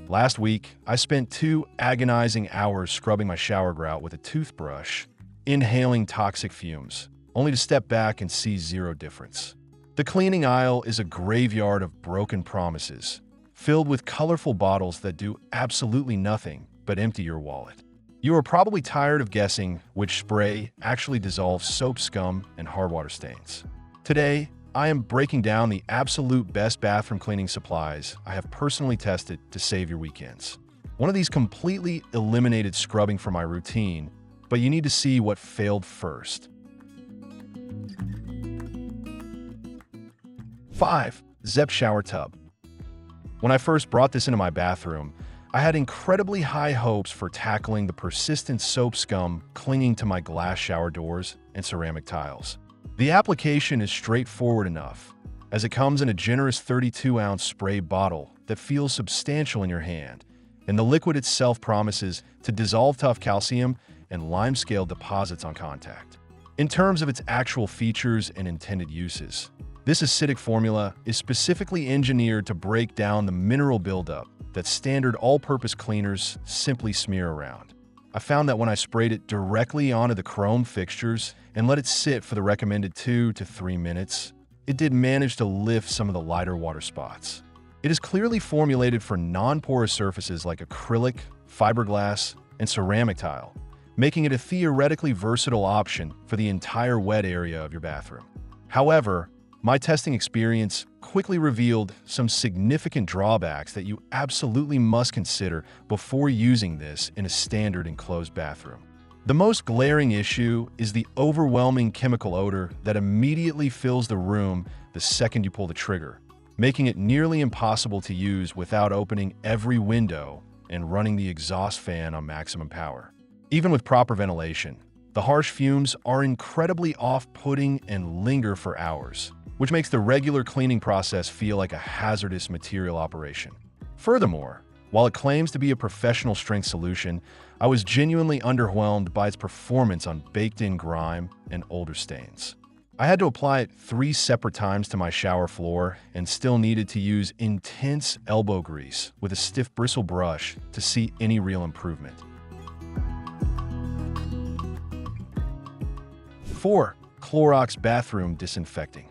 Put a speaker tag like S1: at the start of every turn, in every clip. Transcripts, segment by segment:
S1: Last week, I spent 2 agonizing hours scrubbing my shower grout with a toothbrush, inhaling toxic fumes, only to step back and see zero difference. The cleaning aisle is a graveyard of broken promises, filled with colorful bottles that do absolutely nothing but empty your wallet. You are probably tired of guessing which spray actually dissolves soap scum and hard water stains. Today, I am breaking down the absolute best bathroom cleaning supplies I have personally tested to save your weekends. One of these completely eliminated scrubbing from my routine, but you need to see what failed first. 5. Zep Shower Tub. When I first brought this into my bathroom, I had incredibly high hopes for tackling the persistent soap scum clinging to my glass shower doors and ceramic tiles. The application is straightforward enough, as it comes in a generous 32-ounce spray bottle that feels substantial in your hand, and the liquid itself promises to dissolve tough calcium and limescale deposits on contact. In terms of its actual features and intended uses, this acidic formula is specifically engineered to break down the mineral buildup that standard all-purpose cleaners simply smear around. I found that when I sprayed it directly onto the chrome fixtures and let it sit for the recommended 2 to 3 minutes, it did manage to lift some of the lighter water spots. It is clearly formulated for non-porous surfaces like acrylic, fiberglass, and ceramic tile, making it a theoretically versatile option for the entire wet area of your bathroom. However, my testing experience quickly revealed some significant drawbacks that you absolutely must consider before using this in a standard enclosed bathroom. The most glaring issue is the overwhelming chemical odor that immediately fills the room the second you pull the trigger, making it nearly impossible to use without opening every window and running the exhaust fan on maximum power. Even with proper ventilation, the harsh fumes are incredibly off-putting and linger for hours, which makes the regular cleaning process feel like a hazardous material operation. Furthermore, while it claims to be a professional strength solution, I was genuinely underwhelmed by its performance on baked-in grime and older stains. I had to apply it 3 separate times to my shower floor and still needed to use intense elbow grease with a stiff bristle brush to see any real improvement. 4. CLOROX Bathroom Disinfecting.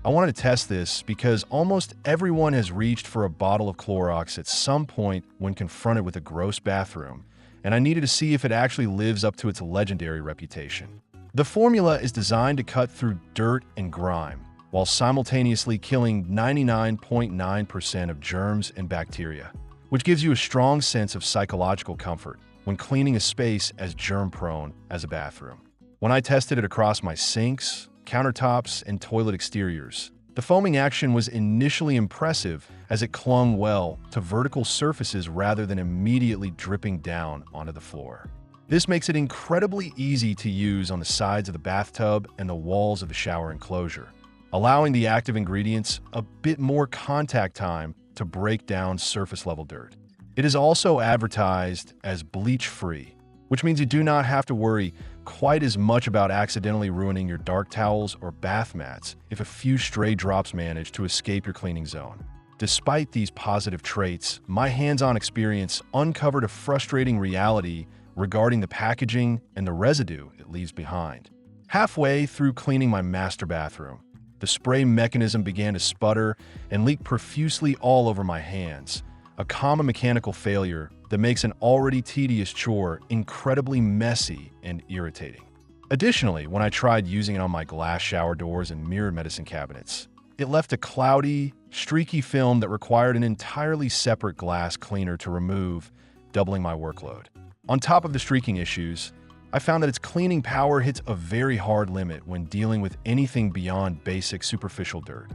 S1: I wanted to test this because almost everyone has reached for a bottle of CLOROX at some point when confronted with a gross bathroom, and I needed to see if it actually lives up to its legendary reputation. The formula is designed to cut through dirt and grime, while simultaneously killing 99.9% of germs and bacteria, which gives you a strong sense of psychological comfort when cleaning a space as germ-prone as a bathroom. When I tested it across my sinks, countertops, and toilet exteriors, the foaming action was initially impressive as it clung well to vertical surfaces rather than immediately dripping down onto the floor. This makes it incredibly easy to use on the sides of the bathtub and the walls of the shower enclosure, allowing the active ingredients a bit more contact time to break down surface-level dirt. It is also advertised as bleach-free, which means you do not have to worry quite as much about accidentally ruining your dark towels or bath mats if a few stray drops manage to escape your cleaning zone. Despite these positive traits, my hands-on experience uncovered a frustrating reality regarding the packaging and the residue it leaves behind. Halfway through cleaning my master bathroom, the spray mechanism began to sputter and leak profusely all over my hands, a common mechanical failure that makes an already tedious chore incredibly messy and irritating. Additionally, when I tried using it on my glass shower doors and mirrored medicine cabinets, it left a cloudy, streaky film that required an entirely separate glass cleaner to remove, doubling my workload. On top of the streaking issues, I found that its cleaning power hits a very hard limit when dealing with anything beyond basic superficial dirt.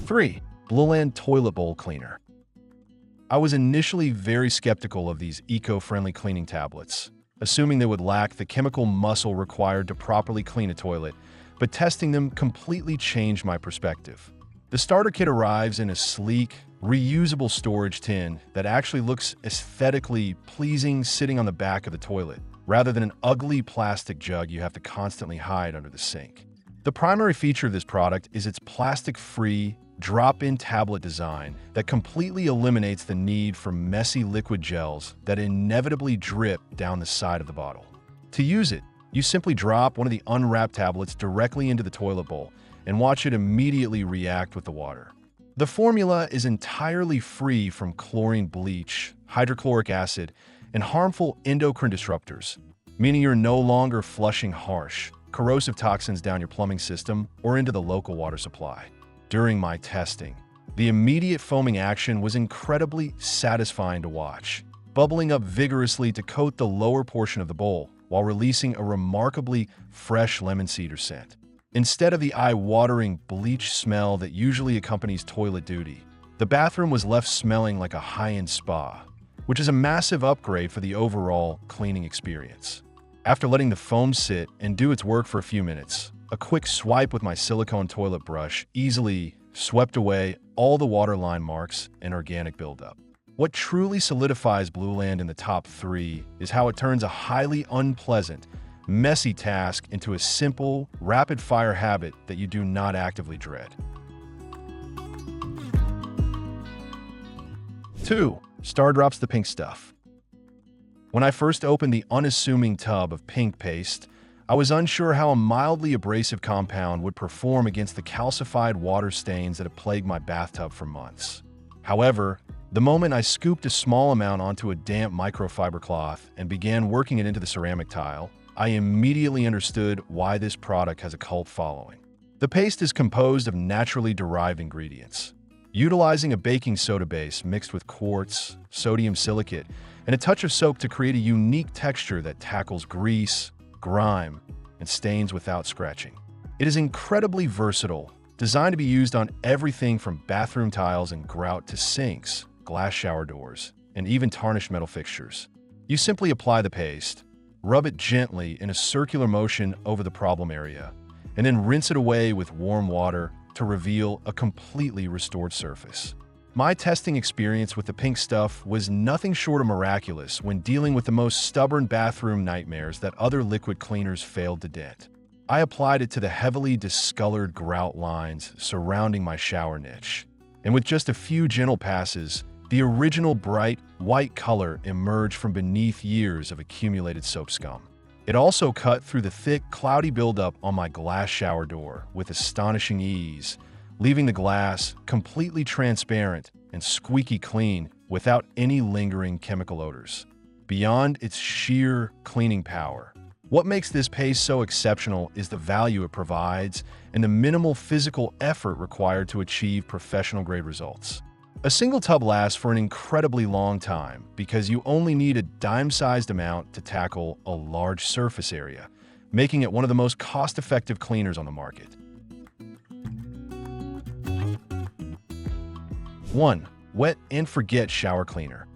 S1: 3. BLUELAND Toilet Bowl Cleaner. I was initially very skeptical of these eco-friendly cleaning tablets, assuming they would lack the chemical muscle required to properly clean a toilet, but testing them completely changed my perspective. The starter kit arrives in a sleek, reusable storage tin that actually looks aesthetically pleasing sitting on the back of the toilet, rather than an ugly plastic jug you have to constantly hide under the sink. The primary feature of this product is its plastic-free, drop-in tablet design that completely eliminates the need for messy liquid gels that inevitably drip down the side of the bottle. To use it, you simply drop one of the unwrapped tablets directly into the toilet bowl and watch it immediately react with the water. The formula is entirely free from chlorine bleach, hydrochloric acid, and harmful endocrine disruptors, meaning you're no longer flushing harsh, corrosive toxins down your plumbing system or into the local water supply. During my testing, the immediate foaming action was incredibly satisfying to watch, bubbling up vigorously to coat the lower portion of the bowl while releasing a remarkably fresh lemon cedar scent. Instead of the eye-watering bleach smell that usually accompanies toilet duty, the bathroom was left smelling like a high-end spa, which is a massive upgrade for the overall cleaning experience. After letting the foam sit and do its work for a few minutes, a quick swipe with my silicone toilet brush easily swept away all the waterline marks and organic buildup. What truly solidifies BLUELAND in the top 3 is how it turns a highly unpleasant, messy task into a simple, rapid-fire habit that you do not actively dread. 2. Stardrops the pink stuff. When I first opened the unassuming tub of pink paste, I was unsure how a mildly abrasive compound would perform against the calcified water stains that have plagued my bathtub for months. However, the moment I scooped a small amount onto a damp microfiber cloth and began working it into the ceramic tile, I immediately understood why this product has a cult following. The paste is composed of naturally derived ingredients. Utilizing a baking soda base mixed with quartz, sodium silicate, and a touch of soap to create a unique texture that tackles grease, grime, and stains without scratching. It is incredibly versatile, designed to be used on everything from bathroom tiles and grout to sinks, glass shower doors, and even tarnished metal fixtures. You simply apply the paste, rub it gently in a circular motion over the problem area, and then rinse it away with warm water to reveal a completely restored surface. My testing experience with the pink stuff was nothing short of miraculous when dealing with the most stubborn bathroom nightmares that other liquid cleaners failed to dent. I applied it to the heavily discolored grout lines surrounding my shower niche, and with just a few gentle passes, the original bright, white color emerged from beneath years of accumulated soap scum. It also cut through the thick, cloudy buildup on my glass shower door with astonishing ease, leaving the glass completely transparent and squeaky clean without any lingering chemical odors. Beyond its sheer cleaning power, what makes this paste so exceptional is the value it provides and the minimal physical effort required to achieve professional-grade results. A single tub lasts for an incredibly long time because you only need a dime-sized amount to tackle a large surface area, making it one of the most cost-effective cleaners on the market. 1. Wet and forget shower cleaner.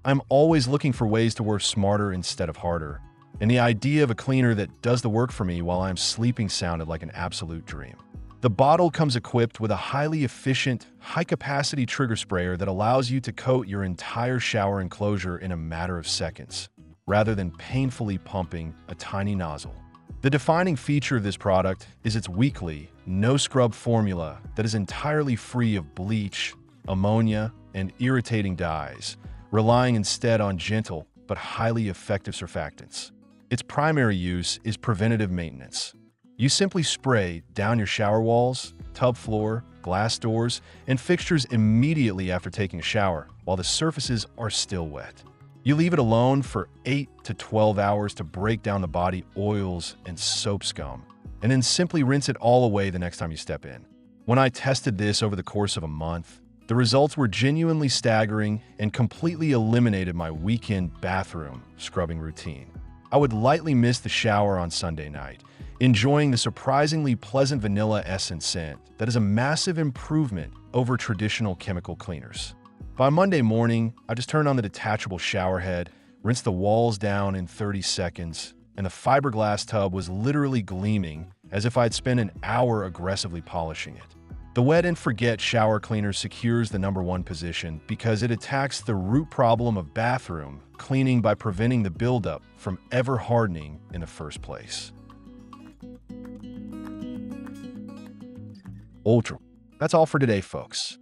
S1: I'm always looking for ways to work smarter instead of harder, and the idea of a cleaner that does the work for me while I'm sleeping sounded like an absolute dream. The bottle comes equipped with a highly efficient, high-capacity trigger sprayer that allows you to coat your entire shower enclosure in a matter of seconds, rather than painfully pumping a tiny nozzle. The defining feature of this product is its weekly, no-scrub formula that is entirely free of bleach, ammonia, and irritating dyes, relying instead on gentle but highly effective surfactants. Its primary use is preventative maintenance. You simply spray down your shower walls, tub floor, glass doors, and fixtures immediately after taking a shower while the surfaces are still wet. You leave it alone for 8 to 12 hours to break down the body oils and soap scum, and then simply rinse it all away the next time you step in. When I tested this over the course of a month, the results were genuinely staggering and completely eliminated my weekend bathroom scrubbing routine. I would lightly miss the shower on Sunday night, enjoying the surprisingly pleasant vanilla essence scent that is a massive improvement over traditional chemical cleaners. By Monday morning, I just turned on the detachable shower head, rinsed the walls down in 30 seconds, and the fiberglass tub was literally gleaming as if I'd spent an hour aggressively polishing it. The Wet and Forget shower cleaner secures the #1 position because it attacks the root problem of bathroom cleaning by preventing the buildup from ever hardening in the first place. Ultra. That's all for today, folks.